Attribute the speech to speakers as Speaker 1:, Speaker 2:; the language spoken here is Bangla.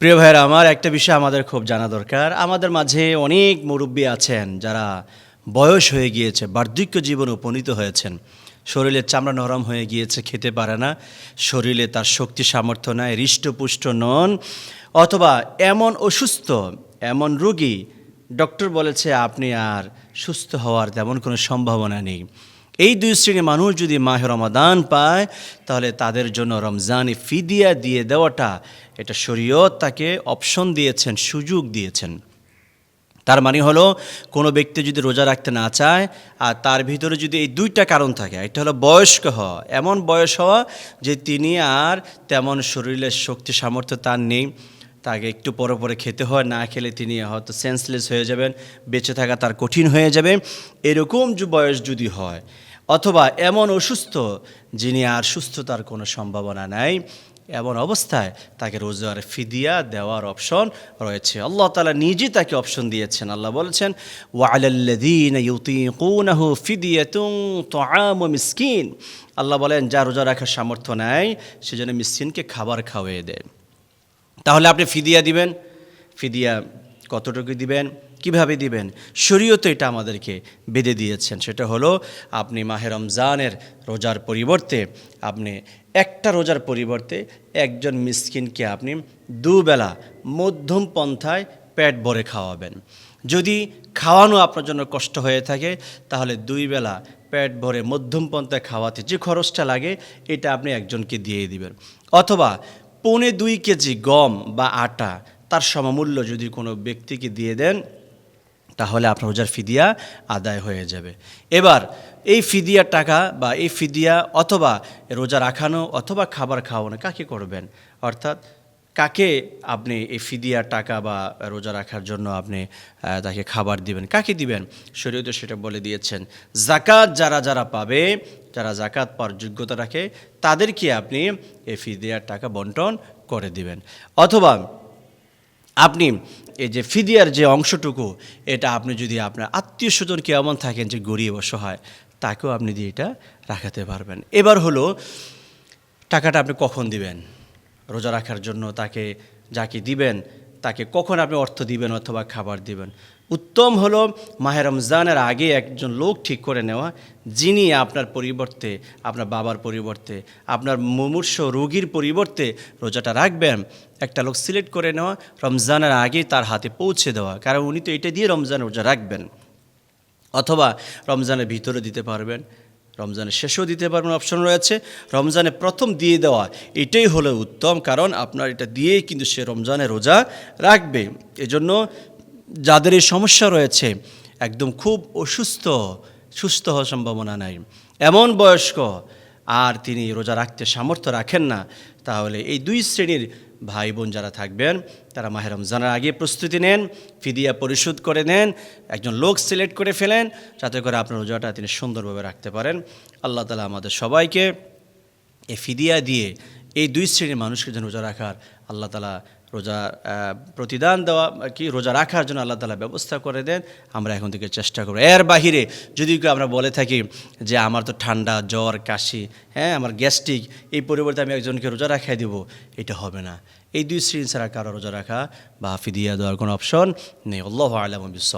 Speaker 1: প্রিয় ভাইয়েরা আমার, একটা বিষয় আমাদের খুব জানা দরকার। আমাদের মাঝে অনেক মুরব্বী আছেন যারা বয়স হয়ে গিয়েছে, বার্ধক্য জীবনে উপনীত হয়েছেন। শরীরের চামড়া নরম হয়ে গিয়েছে, খেতে পারে না, শরীরে তার শক্তি সামর্থ্য নাই, হৃষ্টপুষ্ট নন, অথবা এমন অসুস্থ, এমন রোগী ডক্টর বলেছে আপনি আর সুস্থ হওয়ার তেমন কোনো সম্ভাবনা নেই। এই দুই শ্রেণীর মানুষ যদি মাহে রমাদান পায়, তাহলে তাদের জন্য রমজানে ফিদিয়া দিয়ে দেওয়াটা, এটা শরীয়ত তাকে অপশন দিয়েছেন, সুযোগ দিয়েছেন। তার মানে হলো, কোনো ব্যক্তি যদি রোজা রাখতে না চায় আর তার ভিতরে যদি এই দুইটা কারণ থাকে, একটা হলো বয়স্ক হওয়া, এমন বয়স হওয়া যে তিনি আর তেমন শরীরের শক্তি সামর্থ্য তার নেই, তাকে একটু পরে পরে খেতে হয়, না খেলে তিনি হয়তো সেন্সলেস হয়ে যাবেন, বেঁচে থাকা তার কঠিন হয়ে যাবে, এরকম যে বয়স যদি হয়, অথবা এমন অসুস্থ যিনি আর সুস্থতার কোনো সম্ভাবনা নাই, এমন অবস্থায় তাকে রোজার ফিদিয়া দেওয়ার অপশন রয়েছে। আল্লাহ তাআলা নিজে তাকে অপশন দিয়েছেন। আল্লাহ বলেছেন, ওয়ালাল্লাযীনা ইউতীকুনাহু ফিদিয়াতুন তুআমু মিসকিন। আল্লাহ বলেন, যা রোজা রাখার সামর্থ্য নাই সে যেন মিসকিনকে খাবার খাওয়িয়ে দেয়। তাহলে আপনি ফিদিয়া দিবেন, ফিদিয়া কতটুকু দিবেন, কিভাবে দিবেন? শরীয়ত এটা আমাদেরকে বেঁধে দিয়েছেন। সেটা হলো, আপনি মাহে রমজানের রোজার পরিবর্তে, আপনি একটা রোজার পরিবর্তে একজন মিসকিনকে আপনি দুবেলা মধ্যম পন্থায় পেট ভরে খাওয়াবেন। যদি খাওয়ানো আপনার জন্য কষ্ট হয়ে থাকে, তাহলে দুই বেলা পেট ভরে মধ্যম পন্থায় খাওয়াতে যে খরচটা লাগে, এটা আপনি একজনকে দিয়ে দিবেন। অথবা 1.25 কেজি গম বা আটা, তার সমমূল্য যদি কোনো ব্যক্তিকে দিয়ে দেন, তাহলে আপনার রোজার ফিদিয়া আদায় হয়ে যাবে। এবার এই ফিদিয়ার টাকা বা এই ফিদিয়া অথবা রোজা রাখানো অথবা খাবার খাওয়ানো কাকে করবেন? অর্থাৎ কাকে আপনি এই ফিদিয়ার টাকা বা রোজা রাখার জন্য আপনি তাকে খাবার দিবেন, কাকে দিবেন? শরীয়তে সেটা বলে দিয়েছেন, যাকাত যারা যারা পাবে, যারা যাকাত পাওয়ার যোগ্যতা রাখে, তাদেরকে আপনি এই ফিদিয়ার টাকা বন্টন করে দিবেন। অথবা আপনি এই যে ফিদিয়ার যে অংশটুকু, এটা আপনি যদি আপনার আত্মীয় স্বজন কেউ এমন থাকেন যে গরিব অসহায়, তাকেও আপনি দিয়ে এটা রাখাতে পারবেন। এবার হলো, টাকাটা আপনি কখন দিবেন? রোজা রাখার জন্য তাকে যাকে দিবেন, তাকে কখন আপনি অর্থ দিবেন অথবা খাবার দিবেন? উত্তম হলো মাহে রমজানের আগে একজন লোক ঠিক করে নেওয়া, যিনি আপনার পরিবর্তে, আপনার বাবার পরিবর্তে, আপনার মুমূর্ষ রোগীর পরিবর্তে রোজাটা রাখবেন। একটা লোক সিলেক্ট করে নেওয়া, রমজানের আগে তার হাতে পৌঁছে দেওয়া, কারণ উনি তো এটা দিয়ে রমজান রোজা রাখবেন। অথবা রমজানের ভিতরে দিতে পারবেন, রমজানের শেষেও দিতে পারবেন, অপশন রয়েছে। রমজানে প্রথম দিয়ে দেওয়া, এটাই হলো উত্তম, কারণ আপনার এটা দিয়েই কিন্তু সে রমজানে রোজা রাখবে। এজন্য যাদের এই সমস্যা রয়েছে, একদম খুব অসুস্থ, সুস্থ হওয়ার সম্ভাবনা নাই, এমন বয়স্ক, আর তিনি রোজা রাখতে সামর্থ্য রাখেন না, তাহলে এই দুই শ্রেণীর ভাই বোন যারা থাকবেন, তারা মাহে রমজানের আগে প্রস্তুতি নেন, ফিদিয়া পরিশোধ করে নেন, একজন লোক সিলেক্ট করে ফেলেন, যাতে করে আপনার রোজাটা তিনি সুন্দরভাবে রাখতে পারেন। আল্লাহ তাআলা আমাদের সবাইকে এই ফিদিয়া দিয়ে এই দুই শ্রেণীর মানুষকে যেন রোজা রাখার আল্লাহ তাআলা রোজা প্রতিদান দেওয়া কি রোজা রাখার জন্য আল্লাহ তাআলা ব্যবস্থা করে দেন। আমরা এখন থেকে চেষ্টা করব। এর বাহিরে যদি আমরা বলে থাকি যে আমার তো ঠান্ডা, জ্বর, কাশি, আমার গ্যাস্ট্রিক, এই পরিবর্তে আমি একজনকে রোজা রাখাই দেবো, এটা হবে না। এই দুই শ্রেণী ছাড়া কারো রোজা রাখা বা ফিদিয়া দেওয়ার কোনো অপশন নেই। আল্লাহু আ'লামু বিস-সাওয়াব।